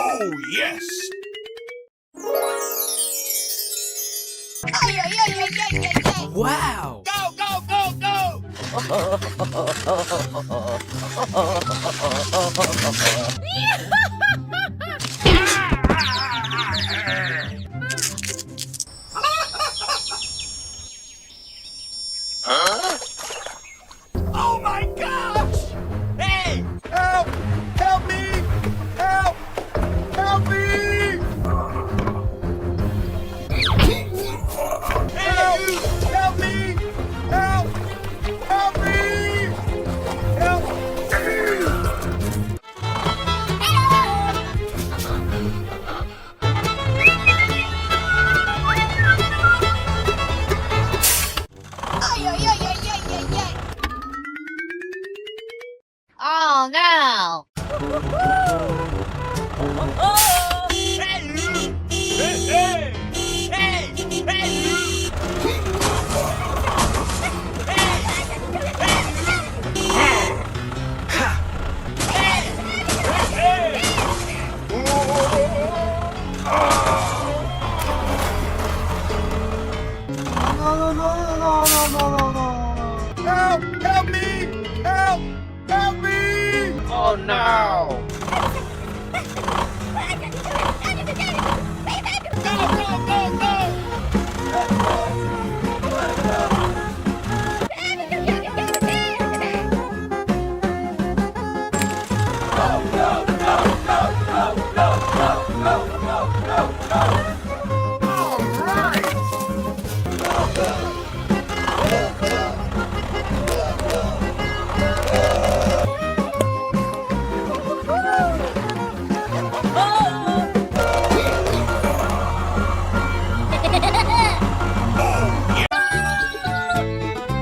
Oh, yes! Wow! Go, go, go, go! Oh my gosh! Hey! Help! Help me! Help! Help me! Help! Help me! Help! Help me! Help! Oh no! Help! Help me! Help! Help me! Oh no! Go, go, go, go!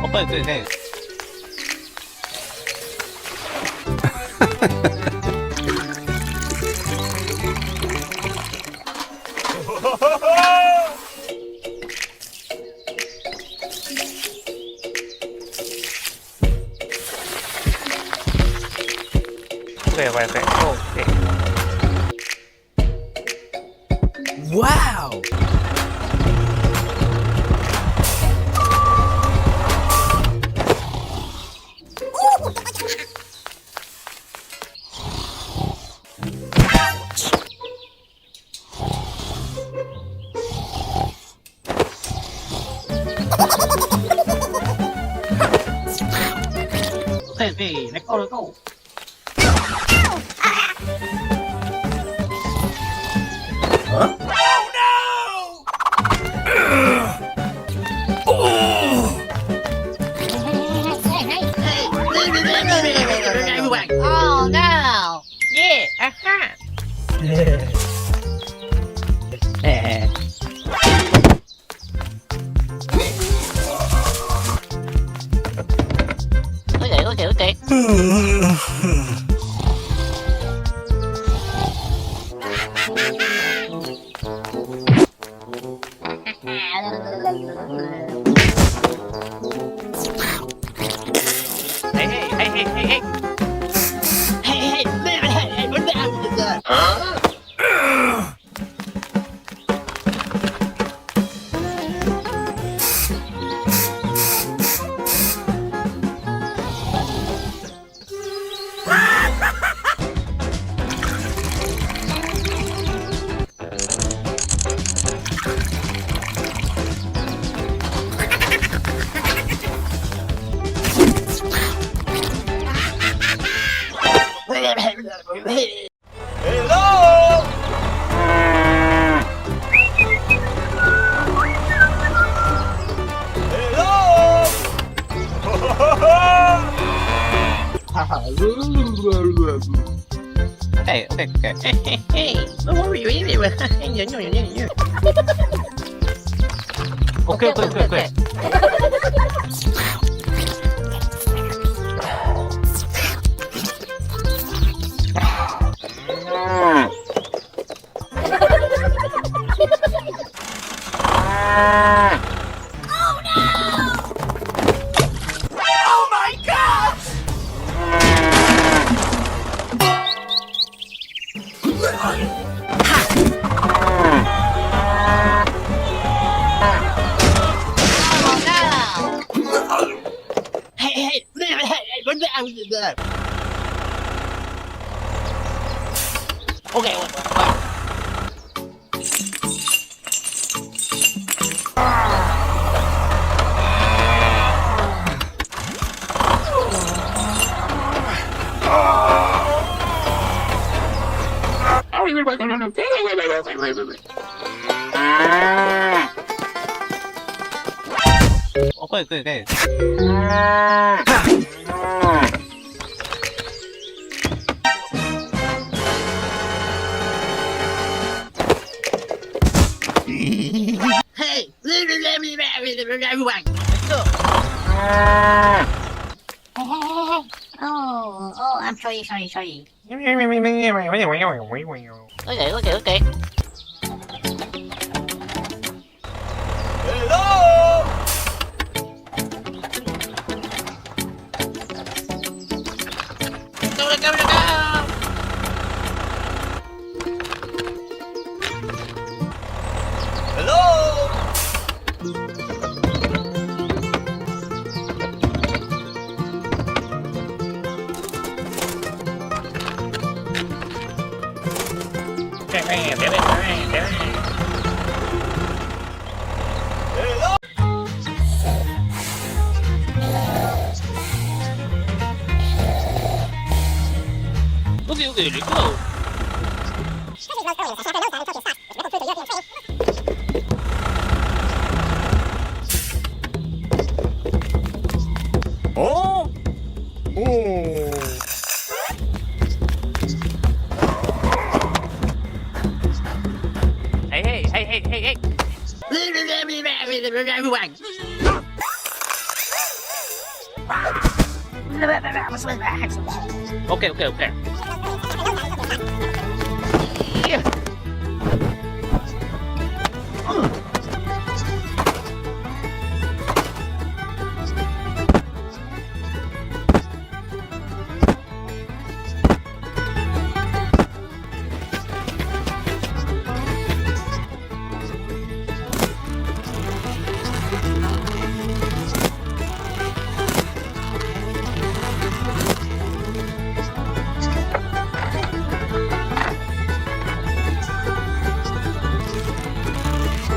오빠 네. 그래. 오케이. 와우! 네, 내 거를 고. Oh Hey, hey, hey, hey, hey, hey. Hello. Hello. Hey, okay, okay. 오케이, 오케이, 오케이, 오케이. Oh my God. Oh no! 오케이, 오케이, 오케이. Oh, I'm sorry. Okay. Hello. Hello. Hello. 오케이, 오케이, let's go. Oh. Oh. Hey, hey, hey, hey, hey, hey. 오케이, 오케이, 오케이.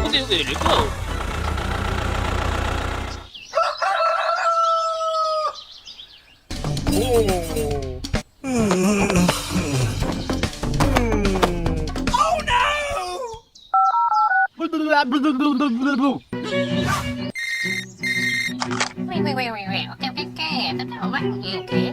오케이, 오케이, let's go. Oh no! Wait. Okay.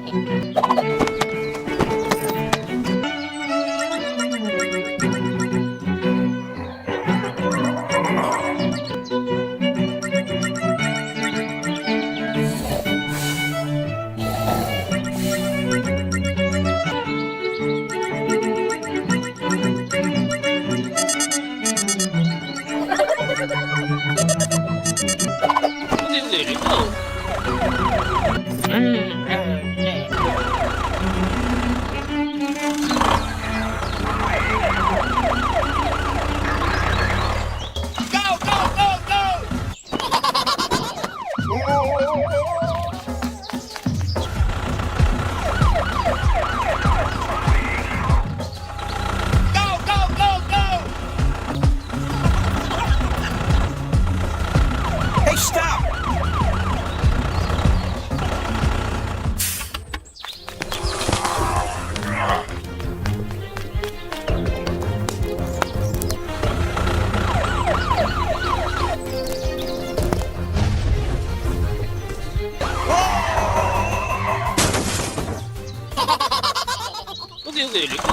Okay, okay, let's go.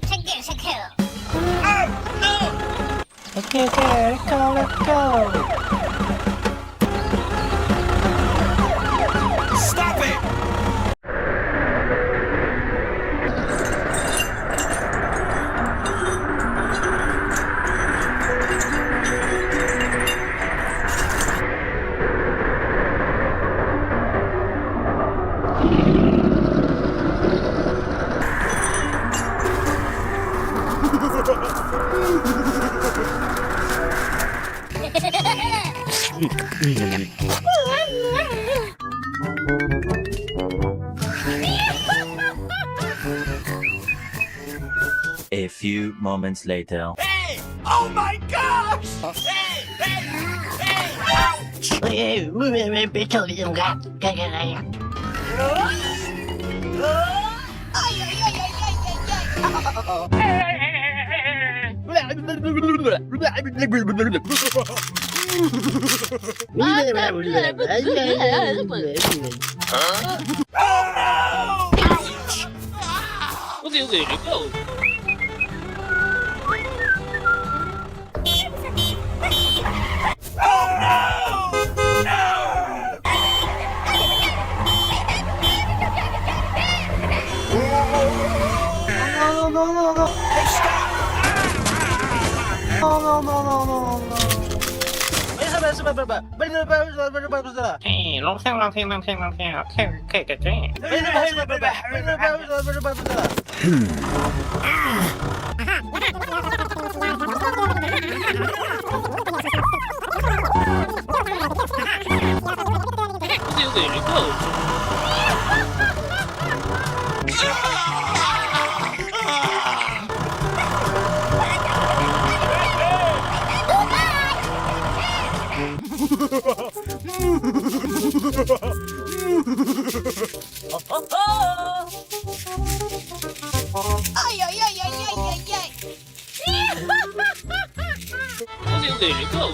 Secure, secure. Okay, okay, let's go. Stop it! A few moments later. Hey! Oh my gosh! Hey! Hey! Hey! Ouch! Ay, ay, ay, ay, ay, ay, ay. Okay, okay, let's go. Hey, long thing. Okay, okay, let's go. Ay, ay, ay, ay, ay, ay, ay. Okay, okay, let's go.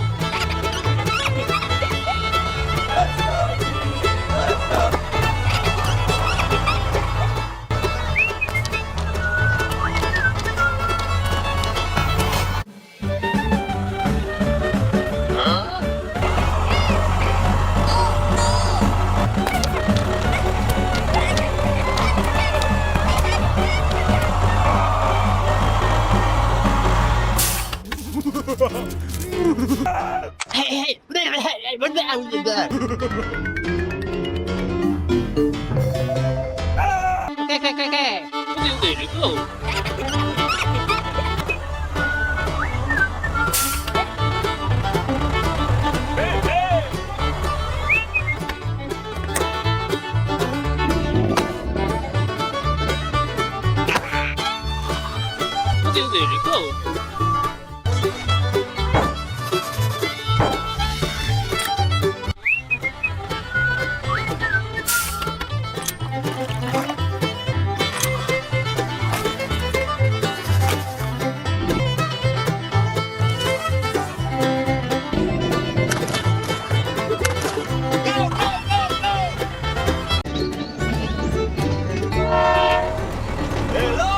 Okay, okay, let's go. Okay, okay, let's go. Hello!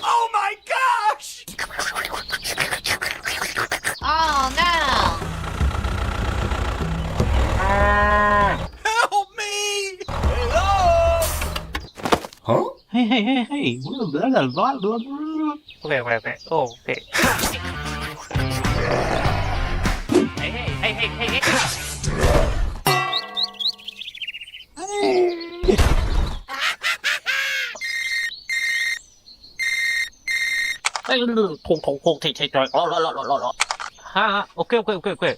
Oh my gosh! Oh, no. Help me! Hello! Hey. Okay. Oh, okay. Hey. 통통통 튀튀튀 하 오케이 오케이 오케이 오케이 오케이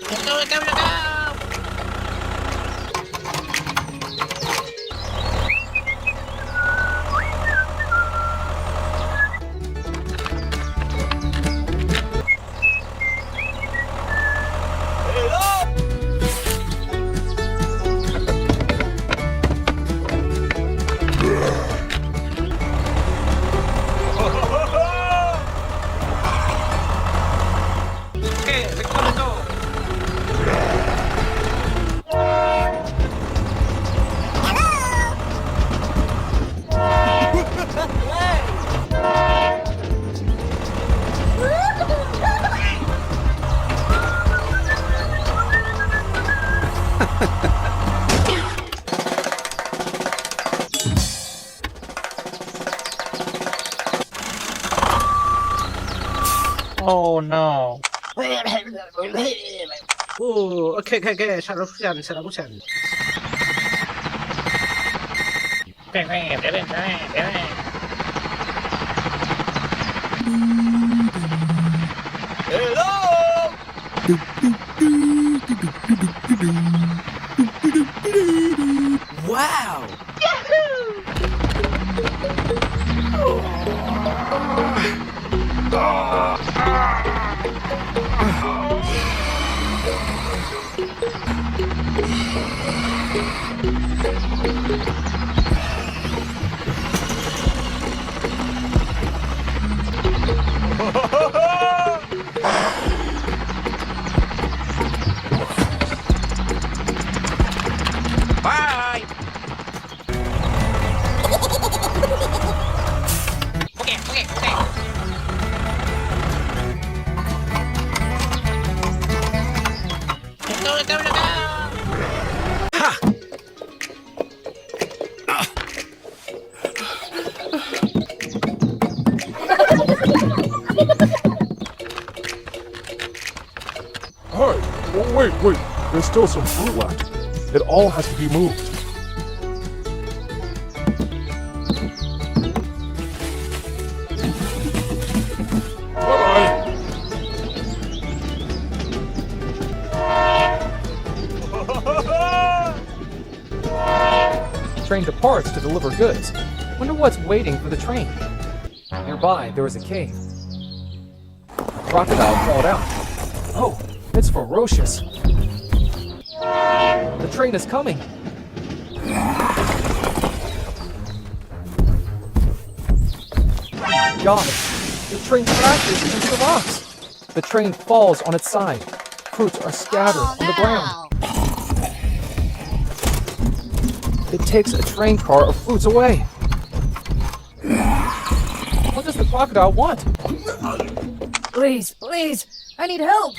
렉터레도 Oh no. 오케이 잘하고 잘하고 와우 바이 오케이 Hey, oh, wait. There's still some fruit left. It all has to be moved. Bye-bye. Train departs to deliver goods. Wonder what's waiting for the train. Nearby, there is a cave. A crocodile crawled out. Oh, it's ferocious. The train is coming. God, the train crashes into the rocks. The train falls on its side. Fruits are scattered on the ground. It takes a train car of fruits away. What does the crocodile want? Please, I need help.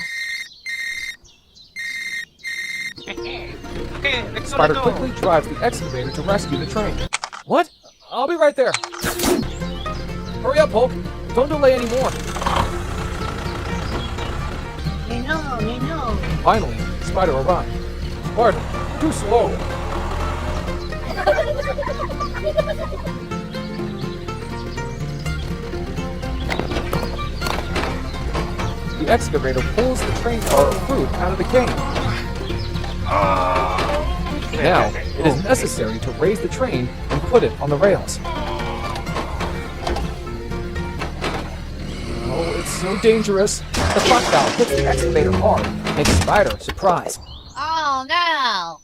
오케이 Spider 렉터레도 quickly drives the excavator to rescue the train. What? I'll be right there. Hurry up, Hulk. Don't delay anymore. No. Finally, Spider arrived. Spider, too slow. The excavator pulls the train car of fruit out of the cave. Now, it is necessary to raise the train and put it on the rails. Oh, it's so dangerous. The crocodile hits the excavator hard, making Spider surprised. Oh no.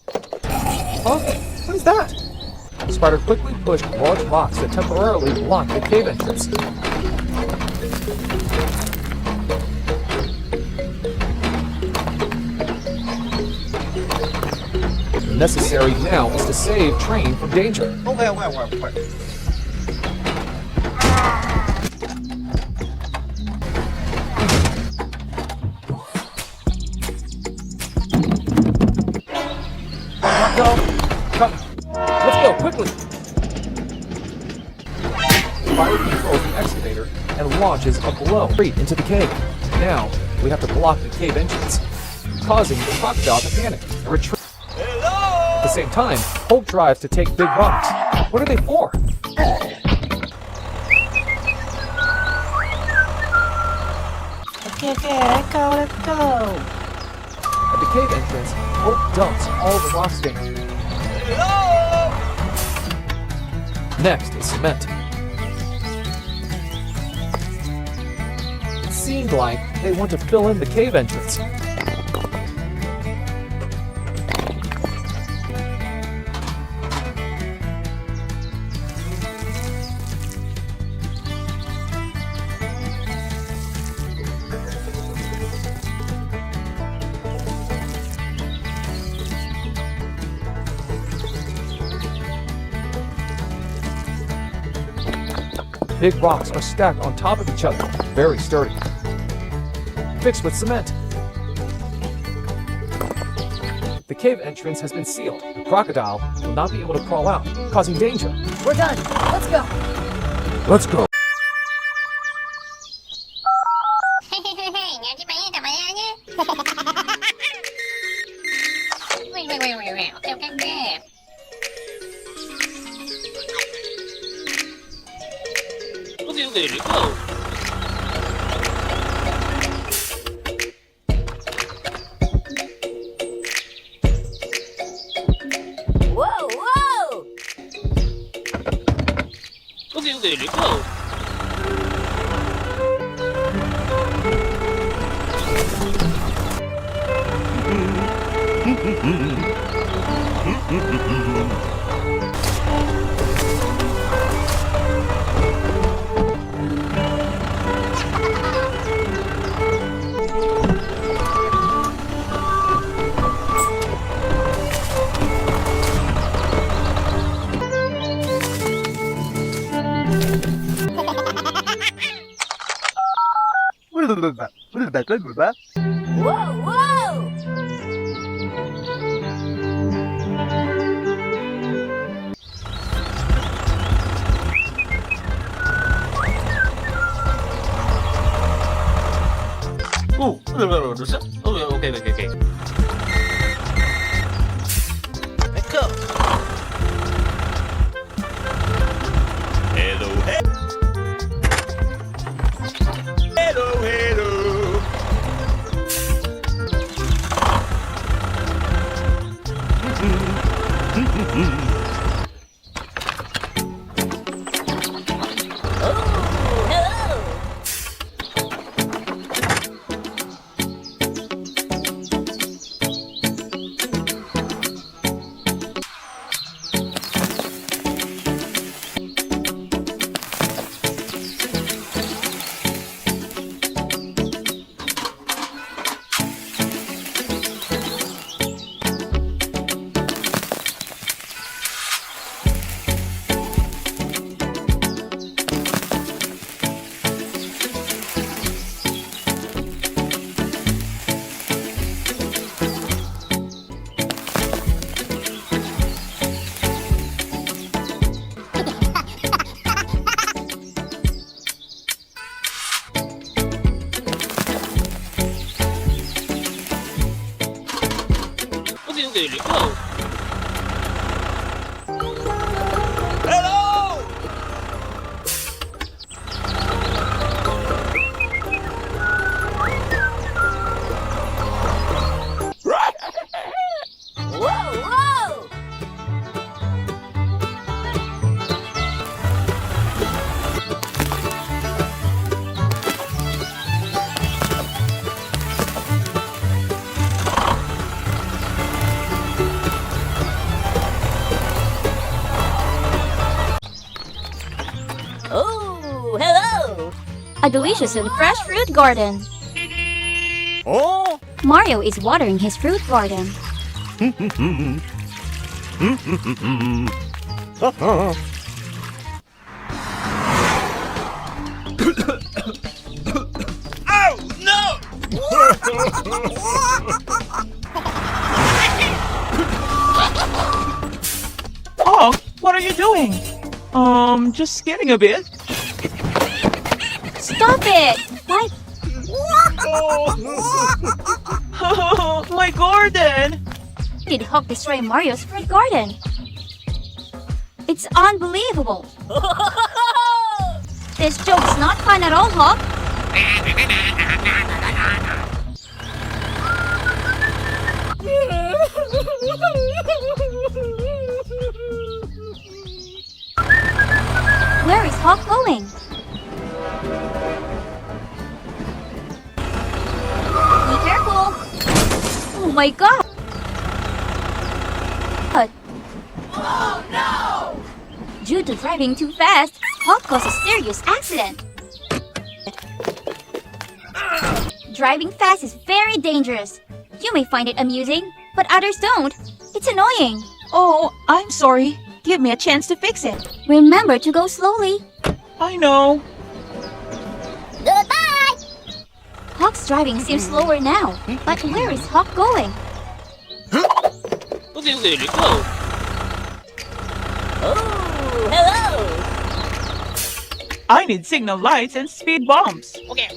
Huh? What is that? Spider quickly pushed large rocks that temporarily blocked the cave entrance. The necessary now is to save Train from danger. 오케이 Come. Let's go, quickly! Spider controls the excavator and launches a blow straight into the cave. Now, we have to block the cave entrance, causing the crocodile to panic and retreat. the same time, Hulk tries to take big rocks. What are they for? Okay, let's go. At the cave entrance, Hulk dumps all the rocks down. Next is cement. It seemed like they want to fill in the cave entrance. Big rocks are stacked on top of each other, very sturdy. Fixed with cement. The cave entrance has been sealed. The crocodile will not be able to crawl out, causing danger. We're done. Let's go. Let's go. Okay, let's go. Whoa, whoa! Okay, let's go. Whoa, whoa! Oh, okay. Let's go. Hello, hello. Okay, let's go. Hello! Whoa, whoa! Oh, hello! A delicious and fresh fruit garden. Oh! Mario is watering his fruit garden. Oh, no! Oh, what are you doing? Just skidding a bit. Stop it! What? Oh, my garden! Did Hawk destroy Mario's fruit garden? It's unbelievable. This joke's not fun at all, Hawk. Where is Hawk going? Be careful! Oh my god! Oh no! Due to driving too fast, Hawk caused a serious accident. Driving fast is very dangerous. You may find it amusing, but others don't. It's annoying. Oh, I'm sorry. Give me a chance to fix it. Remember to go slowly. I know. Goodbye! Hawk's driving seems slower now, but where is Hawk going? Look at Lily go. Oh, hello! I need signal lights and speed bumps. Okay.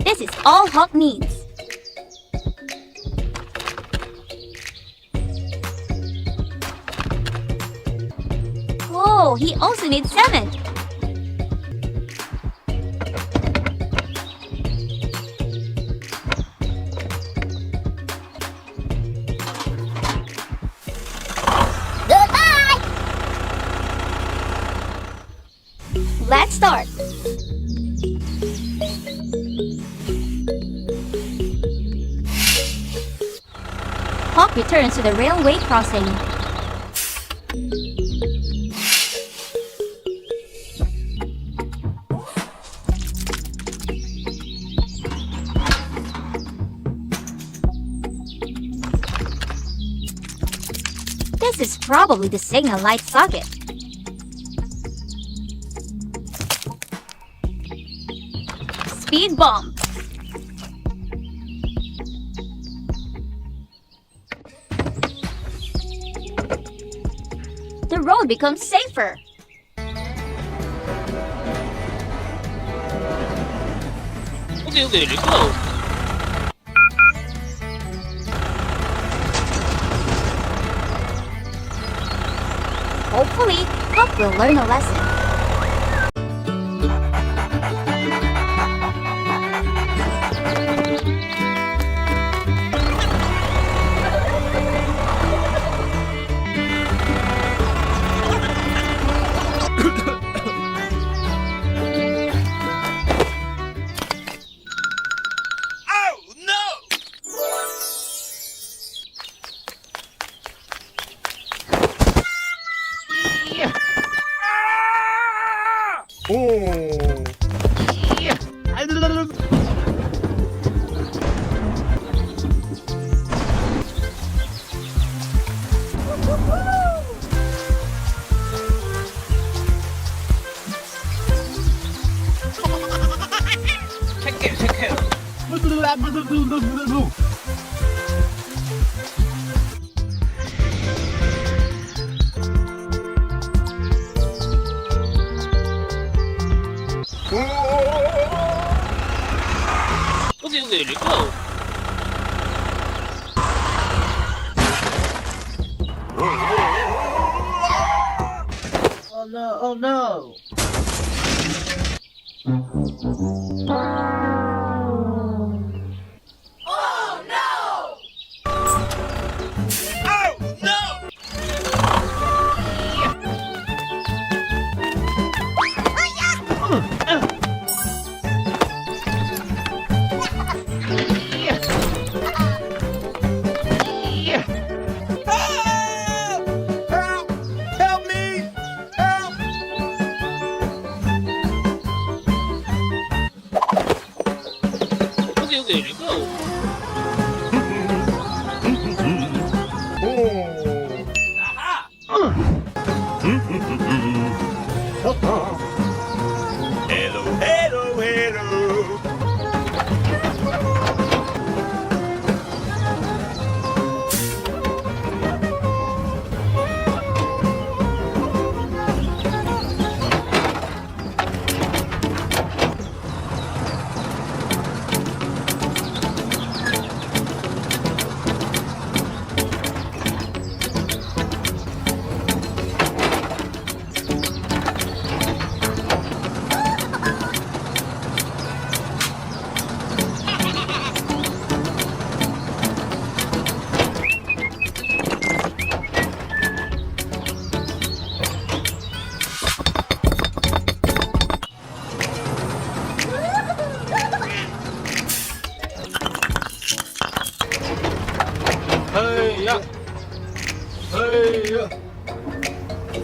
This is all Hawk needs. Oh, he also needs 7. Goodbye! Let's start. Hawk returns to the railway crossing. This is probably the signal light socket. Speed bump. The road becomes safer. Okay, Lily go. Hopefully, Hawk will learn a lesson. Oh no! Oh. Okay, Lily go. Oh no, oh no. Oh no! Oh no! Help! Help me! Help! Hey, yeah. Hey, yeah.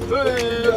Hey, yeah.